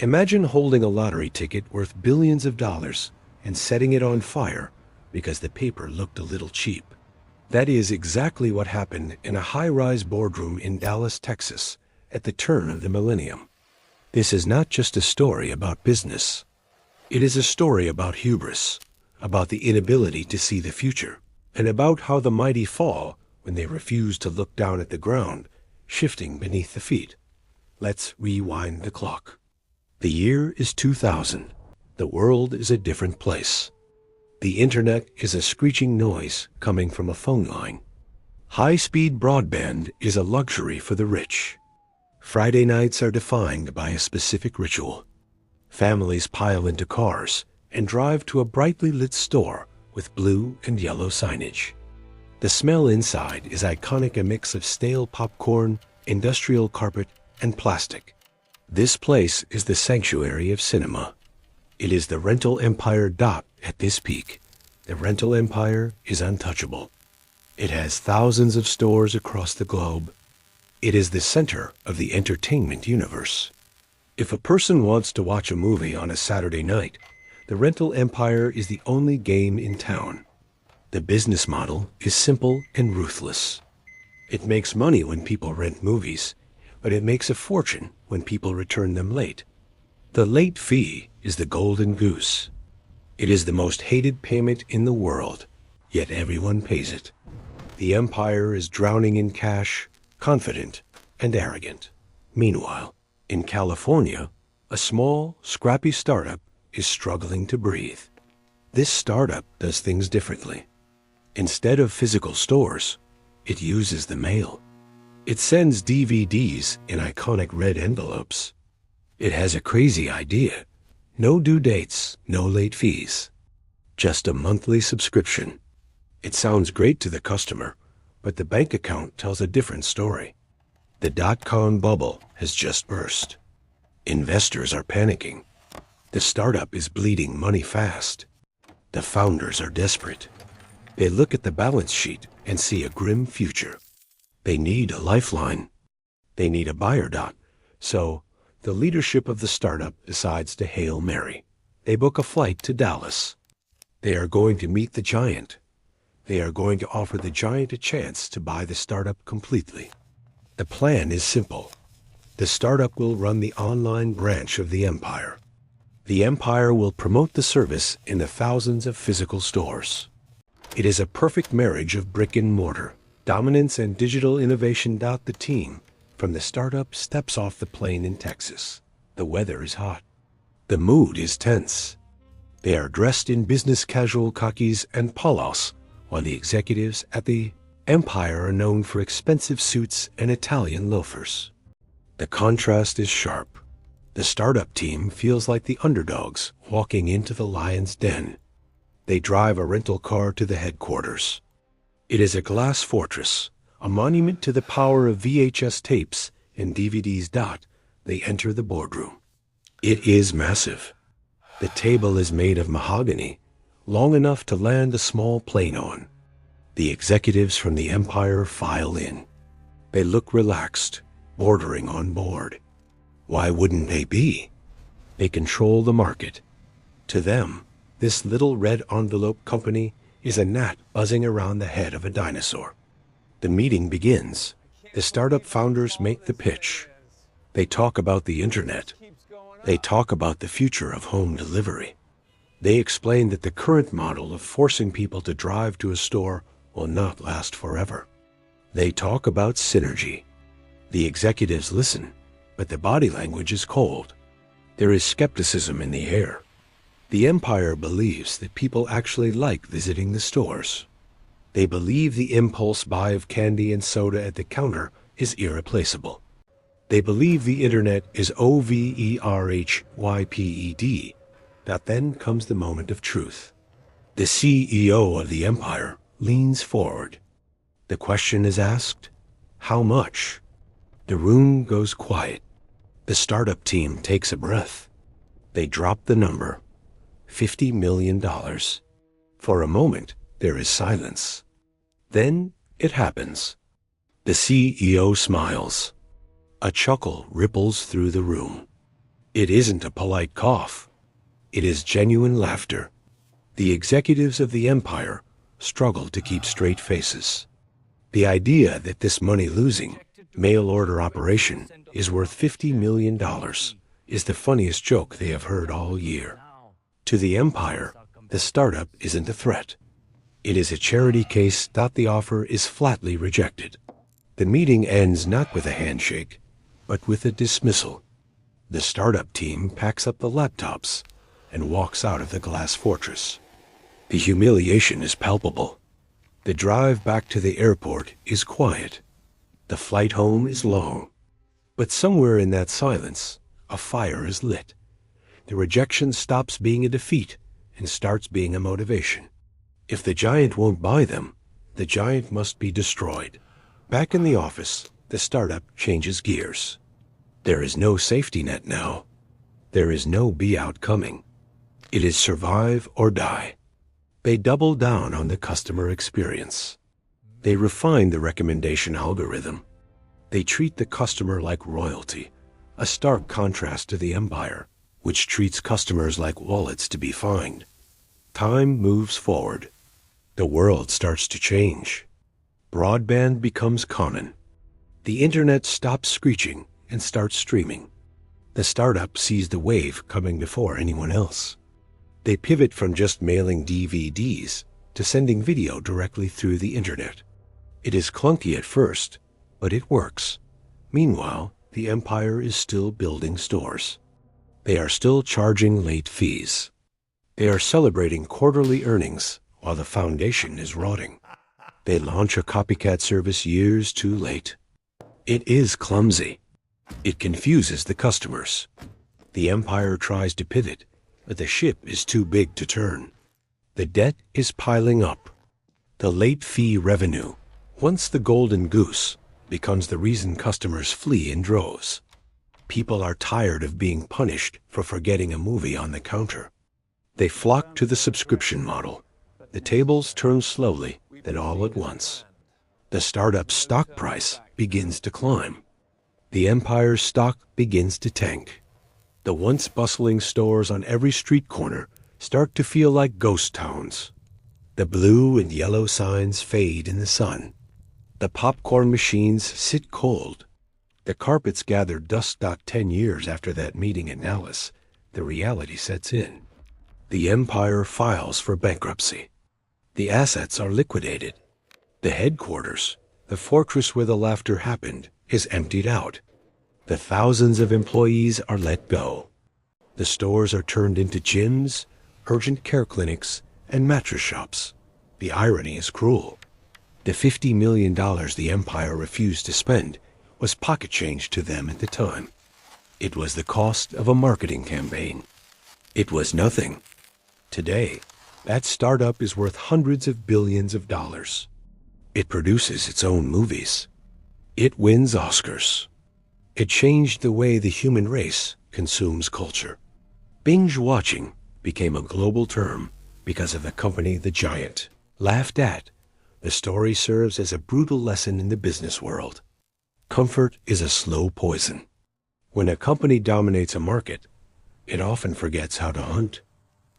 Imagine holding a lottery ticket worth billions of dollars and setting it on fire because the paper looked a little cheap. That is exactly what happened in a high-rise boardroom in Dallas, Texas, at the turn of the millennium. This is not just a story about business. It is a story about hubris, about the inability to see the future, and about how the mighty fall when they refuse to look down at the ground, shifting beneath the feet. Let's rewind the clock. The year is 2000. The world is a different place. The internet is a screeching noise coming from a phone line. High-speed broadband is a luxury for the rich. Friday nights are defined by a specific ritual. Families pile into cars and drive to a brightly lit store with blue and yellow signage. The smell inside is iconic, a mix of stale popcorn, industrial carpet, and plastic. This place is the sanctuary of cinema. It is the rental empire dot at this peak. The rental empire is untouchable. It has thousands of stores across the globe. It is the center of the entertainment universe. If a person wants to watch a movie on a Saturday night, the rental empire is the only game in town. The business model is simple and ruthless. It makes money when people rent movies, but it makes a fortune when people return them late. The late fee is the golden goose. It is the most hated payment in the world, yet everyone pays it. The empire is drowning in cash, confident and arrogant. Meanwhile, in California, a small, scrappy startup is struggling to breathe. This startup does things differently. Instead of physical stores, it uses the mail. It sends DVDs in iconic red envelopes. It has a crazy idea. No due dates, no late fees. Just a monthly subscription. It sounds great to the customer, but the bank account tells a different story. The dot-com bubble has just burst. Investors are panicking. The startup is bleeding money fast. The founders are desperate. They look at the balance sheet and see a grim future. They need a lifeline. They need a buyer dot. So, the leadership of the startup decides to Hail Mary. They book a flight to Dallas. They are going to meet the giant. They are going to offer the giant a chance to buy the startup completely. The plan is simple. The startup will run the online branch of the empire. The empire will promote the service in the thousands of physical stores. It is a perfect marriage of brick and mortar, dominance and digital innovation. The team from the startup steps off the plane in Texas. The weather is hot. The mood is tense. They are dressed in business casual khakis and polos, while the executives at the empire are known for expensive suits and Italian loafers. The contrast is sharp. The startup team feels like the underdogs walking into the lion's den. They drive a rental car to the headquarters. It is a glass fortress, a monument to the power of VHS tapes and DVDs. They enter the boardroom. It is massive. The table is made of mahogany, long enough to land a small plane on. The executives from the empire file in. They look relaxed, bordering on bored. Why wouldn't they be? They control the market. To them, this little red envelope company is a gnat buzzing around the head of a dinosaur. The meeting begins. The startup founders make the pitch. They talk about the internet. They talk about the future of home delivery. They explain that the current model of forcing people to drive to a store will not last forever. They talk about synergy. The executives listen, but the body language is cold. There is skepticism in the air. The empire believes that people actually like visiting the stores. They believe the impulse buy of candy and soda at the counter is irreplaceable. They believe the internet is overhyped. That then comes the moment of truth. The CEO of the empire leans forward. The question is asked, how much? The room goes quiet. The startup team takes a breath. They drop the number, $50 million. For a moment, there is silence. Then it happens. The CEO smiles. A chuckle ripples through the room. It isn't a polite cough. It is genuine laughter. The executives of the empire struggle to keep straight faces. The idea that this money-losing, mail-order operation is worth $50 million is the funniest joke they have heard all year. To the empire, the startup isn't a threat. It is a charity case that the offer is flatly rejected. The meeting ends not with a handshake, but with a dismissal. The startup team packs up the laptops and walks out of the glass fortress. The humiliation is palpable. The drive back to the airport is quiet. The flight home is long. But somewhere in that silence, a fire is lit. The rejection stops being a defeat and starts being a motivation. If the giant won't buy them, the giant must be destroyed. Back in the office, the startup changes gears. There is no safety net now. There is no be-out coming. It is survive or die. They double down on the customer experience. They refine the recommendation algorithm. They treat the customer like royalty, a stark contrast to the empire, which treats customers like wallets to be fined. Time moves forward. The world starts to change. Broadband becomes common. The internet stops screeching and starts streaming. The startup sees the wave coming before anyone else. They pivot from just mailing DVDs to sending video directly through the internet. It is clunky at first, but it works. Meanwhile, the empire is still building stores. They are still charging late fees. They are celebrating quarterly earnings while the foundation is rotting. They launch a copycat service years too late. It is clumsy. It confuses the customers. The empire tries to pivot, but the ship is too big to turn. The debt is piling up. The late fee revenue, once the golden goose, becomes the reason customers flee in droves. People are tired of being punished for forgetting a movie on the counter. They flock to the subscription model. The tables turn slowly, then all at once. The startup's stock price begins to climb. The empire's stock begins to tank. The once bustling stores on every street corner start to feel like ghost towns. The blue and yellow signs fade in the sun. The popcorn machines sit cold. The carpets gather dust. 10 years after that meeting in Alice, the reality sets in. The empire files for bankruptcy. The assets are liquidated. The headquarters, the fortress where the laughter happened, is emptied out. The thousands of employees are let go. The stores are turned into gyms, urgent care clinics, and mattress shops. The irony is cruel. The $50 million the empire refused to spend was pocket change to them at the time. It was the cost of a marketing campaign. It was nothing. Today, that startup is worth hundreds of billions of dollars. It produces its own movies. It wins Oscars. It changed the way the human race consumes culture. Binge watching became a global term because of the company The Giant. Laughed at, the story serves as a brutal lesson in the business world. Comfort is a slow poison. When a company dominates a market, it often forgets how to hunt.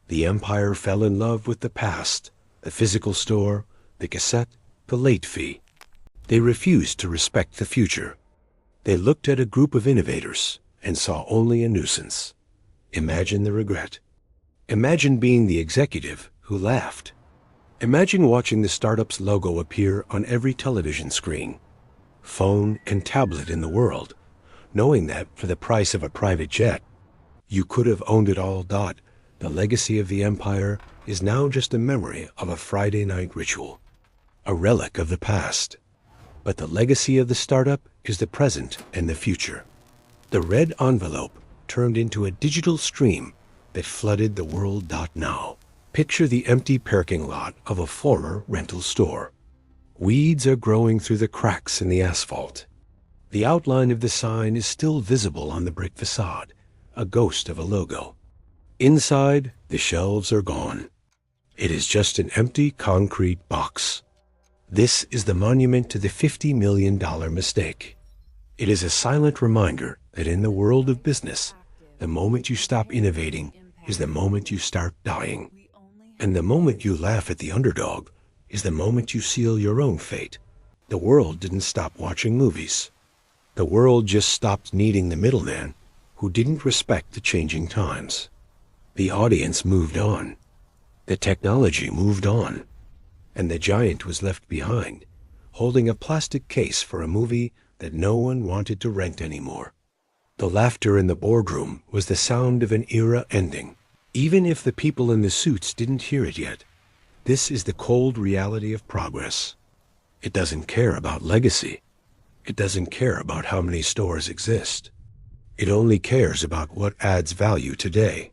The empire fell in love with the past, the physical store, the cassette, the late fee. They refused to respect the future. They looked at a group of innovators and saw only a nuisance. Imagine the regret. Imagine being the executive who laughed. Imagine watching the startup's logo appear on every television screen, phone and tablet in the world, knowing that for the price of a private jet, you could have owned it all. The legacy of the empire is now just a memory of a Friday night ritual, a relic of the past. But the legacy of the startup is the present and the future. The red envelope turned into a digital stream that flooded the world. Now, picture the empty parking lot of a former rental store. Weeds are growing through the cracks in the asphalt. The outline of the sign is still visible on the brick facade, a ghost of a logo. Inside, the shelves are gone. It is just an empty concrete box. This is the monument to the $50 million mistake. It is a silent reminder that in the world of business, The moment you stop innovating is the moment you start dying. And the moment you laugh at the underdog is the moment you seal your own fate. The world didn't stop watching movies. The world just stopped needing the middleman who didn't respect the changing times. The audience moved on. The technology moved on. And the giant was left behind, holding a plastic case for a movie that no one wanted to rent anymore. The laughter in the boardroom was the sound of an era ending, even if the people in the suits didn't hear it yet. This is the cold reality of progress. It doesn't care about legacy. It doesn't care about how many stores exist. It only cares about what adds value today.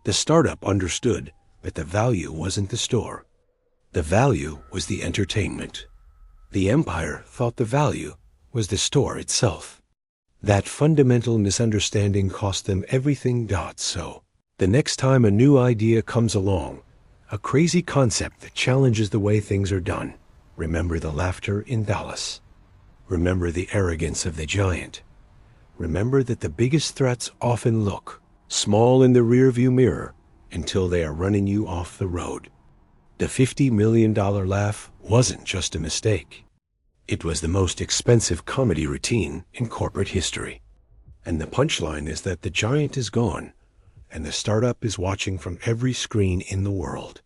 The startup understood that the value wasn't the store. The value was the entertainment. The empire thought the value was the store itself. That fundamental misunderstanding cost them everything. So, the next time a new idea comes along, a crazy concept that challenges the way things are done, remember the laughter in Dallas. Remember the arrogance of the giant. Remember that the biggest threats often look small in the rearview mirror until they are running you off the road. The $50 million laugh wasn't just a mistake. It was the most expensive comedy routine in corporate history. And the punchline is that the giant is gone, and the startup is watching from every screen in the world.